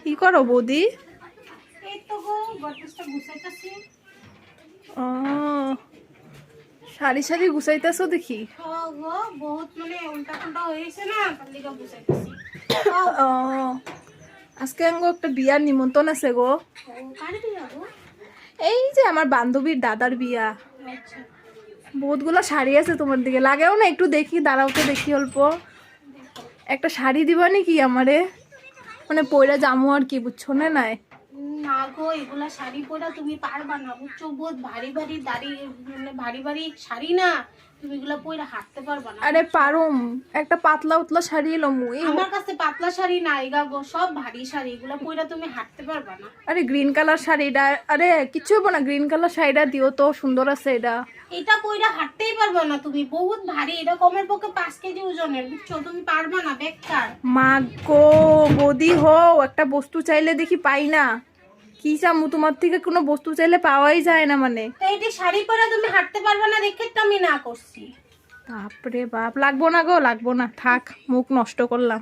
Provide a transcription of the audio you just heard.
কি করো বৌদি? এই তো গো গডরেজটা গুছাইতাছি। ও সারি সারি গুছাইতেছো দেখি। গো বহুত মানে উল্টা পুল্টা হয়েছে না, তার লিগা গুছাইতাছি। ও আজকে আঙ্গো একটা বিয়ার নিমন্ত্রণ আছে গো। কারে দিয়া গো? এই যে আমার বান্ধবীর দাদার বিয়া। আচ্ছা বহুতগুলো শাড়ি আছে তোমার দিকে, লাগেও না একটু দেখি, দাঁড়াও তো দেখি অল্প। একটা শাড়ি দিবা নাকি আমারে? মানে পয়রা জামু আর কি, বুঝছো না? নাই না গো, এগুলা শাড়ি পরা তুমি পারবা না, বুঝছো? বহুত ভারী ভারী দাড়ি, মানে ভারী ভারী শাড়ি না, তুমি এগুলা পরা হাঁটতে পারবা না। আরে পারুম, একটা পাতলা উতলা শাড়ি লমু। আমার কাছে পাতলা শাড়ি নাই গা গো, সব ভারী শাড়ি, এগুলা পরা তুমি হাঁটতে পারবা না। আরে গ্রিন কালার শাড়িটা, আরে কিচ্ছু হবো না, গ্রিন কালার শাড়িটা দিও তো, সুন্দর আছে এটা। এটা পয়রা হাঁটতেই পারবা না তুমি, বহুত ভারী, এটা কমের পক্ষে 5 কেজি ওজনের, বুঝছো? তুমি পারবা না, বেকার। মা গো বৌদি হও, একটা বস্তু চাইলে দেখি পাই না। কি চামু, তোমার থেকে কোনো বস্তু চাইলে পাওয়াই যায় না মানে। তো এই যে শাড়ি পরা তুমি হাঁটতে পারবা না দেখে তো আমি না করছি। বাপরে বাপ, লাগবো না গো, লাগবো না, থাক, মুখ নষ্ট করলাম।